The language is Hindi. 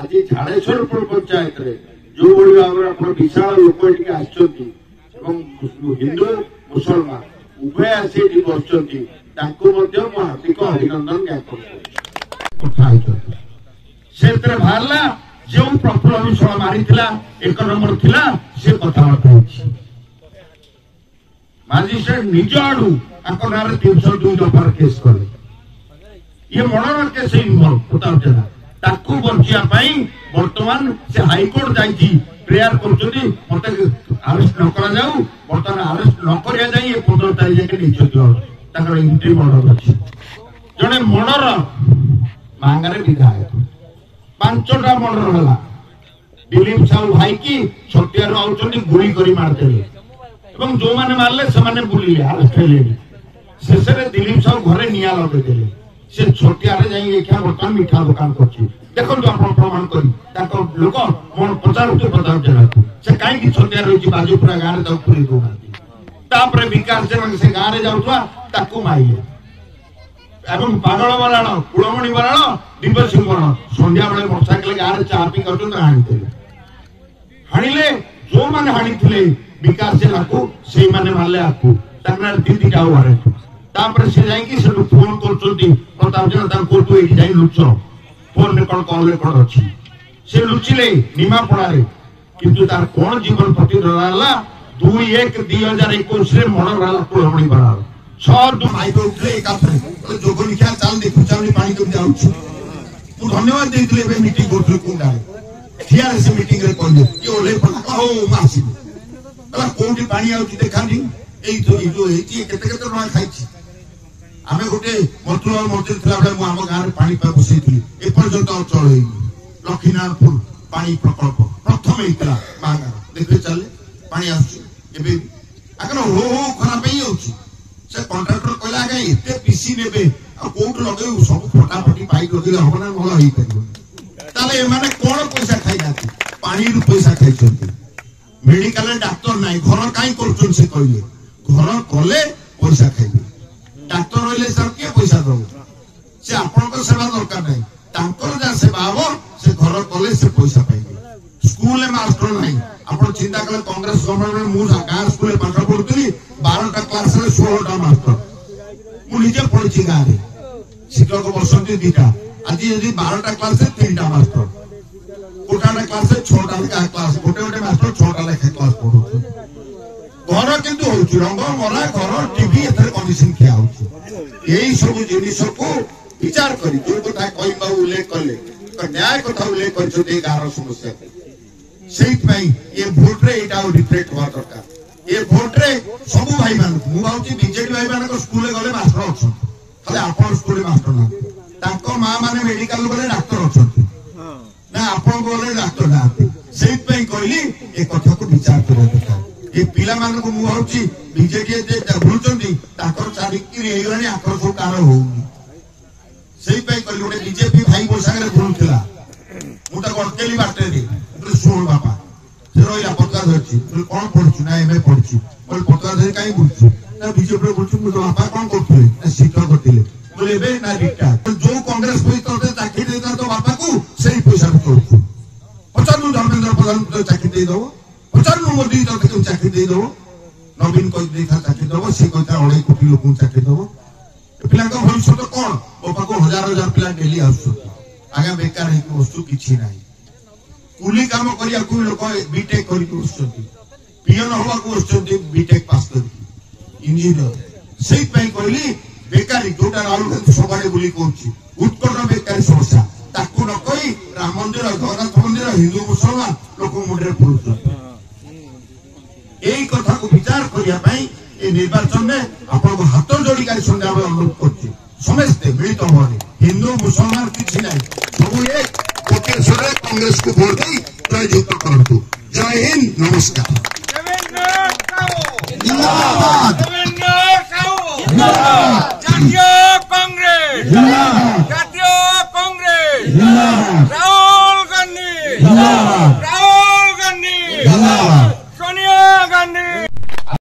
आज झाड़ेश्वरपुर पंचायत जो भाई भाव में विशाल लोक हिंदू मुसलमान उभय आसी बस हार्दिक अभिनंदन ज्ञापन से बाहरला जो प्रफुल्ल विश्वास मारी एक नंबर थिला से कथबार्ता मजिस्ट्रेट निज आड़ू ना 302 दफार केस कले ये मर्डर केस इनवल्व प्रताप जेना ताकू बचाई बर्तमान से हाईकोर्ट जाइए प्रेयर कर मत अरेस्ट न करा जाऊ बर्तमान अरेस्ट न करा जाए 15 तारीख जाए निज एंट्री मर्डर अच्छी जड़े मर्डर मांगारे विधायक 5टा मर्डर है दिलीप साहू भाई की छटियार आउट गुली कर मारदेले जो मैंने मारले से बुलिले अरेस्ट हेले शेष में दिलीप साहू घरे निया लगेदेले से छटियार जाए बर्तमान मिठा दुकान कर देखो आप प्रमाण कर लोक मन पचारूते प्रताप जेना से कहीं छटिया रही बाजुपुरा गाँव में पूरी दौना विकास जेना से गाँव में जाऊँ माइले पागल बराड़ कुलमणि बराड़ दिव्य सिंह बराड़ संध्या बेले मोटरसाइकेल गाँव में चा पी कर हाणिले जो मैंने हाणी विकास जेना को से मारले आपको दीदी वारे से जाकि फोन कर प्रताप जेना लुच फोन में कौन कॉल रेकर्ड अच्छी से लुचिले निमापड़ा किंतु तार कौन जीवन प्रतिरोध 2/1/2021 मर्डर कुलमणि बराड़ 6 माइक उठले एकाथरे जोग लिखा चाल देखु चाली पानी कम जाउछ मु धन्यवाद देइतले मीटिंग करथले कुंडा टीआरएस मीटिंग रे कहले कि ओले पला हो मासी अला कोंडी पानी आउछ देखानी एई तो जो एती केते केते रहा खाइछि आमे गोटे मंत्री मंत्री थिला बेले मु हम गाँव पानी पा बसैथि ए पर्यंत चल लखीनाथपुर पानी प्रकल्प प्रथम हेतला मांगा देखले चले पानी आउछ एबे आगर हो खराब ही होछि से कॉन्ट्रैक्टर कहला आगे एते पीसी नेबे आ कोट लगे सब फटाफटी पाइप लगे हबना भल होई परिबो ताले माने कोन पैसा खाइ जाती पानी रु पैसा खाइ छथि मेडिकल डॉक्टर नाही घर काई करछन से कहले घर कले पैसा खाइबे डाक्टर रहिले सर के पैसा दो से आपन को सेवा दरकार नहीं तांकर जा सेवा हो से घर कले से पैसा पाइबे स्कूल में मास्टर नहीं आपन चिंता कले कांग्रेस गवर्नमेंट मु गाँव स्कूल पाठ पढुतली 12टा क्लास रे 16टा मास्टर मु निजे पढिछि गाँव रे शिक्षक बसंती दीटा आज यदि 12टा क्लास रे 3टा मास्टर कोटाटा क्लास रे 6टा लेखा क्लास गोटे गोटे मास्टर 6टा लेखा क्लास पढुछि घर किंतु होछि रंग मरा घर टीवी एथरे कंडीशन किया होछि एई सब जिनिस को विचार करी जो कथा कहिबा उल्लेख करले न्याय कथा उल्लेख करछो ए गार समस्या सेहित पई ये वोट रे एटा रिफ्लेक्ट होवा दरकार ये वोट रे सब भाई मान मु भाउची बीजेपी भाई मान को स्कूल गले मास्टर अछन खाली आपन स्कूल मास्टर ना ताको मां माने मेडिकल गले डॉक्टर अछन ना आपन गले डॉक्टर ना सेहित पई कहली ए कथा को विचार करो दरकार ये पिला मान को मु भाउची बीजेपी जे भूलचंदी ताकर चारिकी रे गलानी आकर सब कार होउनी सेही पई कहली ओटे बीजेपी भाई बो सागरे भूलथिला मुटा गटकेली बाटे रे सुन बापा से रहिला पत्ता धरछि कोन पढछु ना एमए पढछु बोल पत्ता धरि काई बुझछु ना बीजेपी बुझछु मु बापा कोन करथले ना शिक्षक करथिले बोले बे ना रिटा जो कांग्रेस पई करते चाकरी देता तो बापा को सही पैसा करछु 50 धर्मेंद्र प्रधान को चाकरी दे दो 50 मोदी तो चाकरी दे दो नवीन को देखा चाकरी दो से कहता 2.5 कोटी लोक चाकरी दो पिला का भविष्य कोन बापा को हजार हजार पिला डेली आसु आगे बेकार है वस्तु किछि नाही कुली काम करिया कोई लोक बीटेक करी बसछथि पियन होवा को बसछथि बीटेक पास करी इंजीनियर सेही पई कहली बेकारी जोटा राहुल गांधी सबडे बुली कहछि उत्कट बेकारी समस्या ताकू न कहि राम मंदिर जगन्नाथ मंदिर हिंदू मुसलमान लोक मुंडरे पड़ुछथि एई कथा को विचार करिया पई ए निर्वाचन में आपन को हाथ जोड़ी कर संध्या में अनुरोध करछि समस्त मिलित होने हिंदू मुसलमान किछि नाही सब एक कोटेश्वर कांग्रेस को वोट दे जययुक्त करतु जय हिंद नमस्कार जिंदाबाद जिंदाबाद कांग्रेस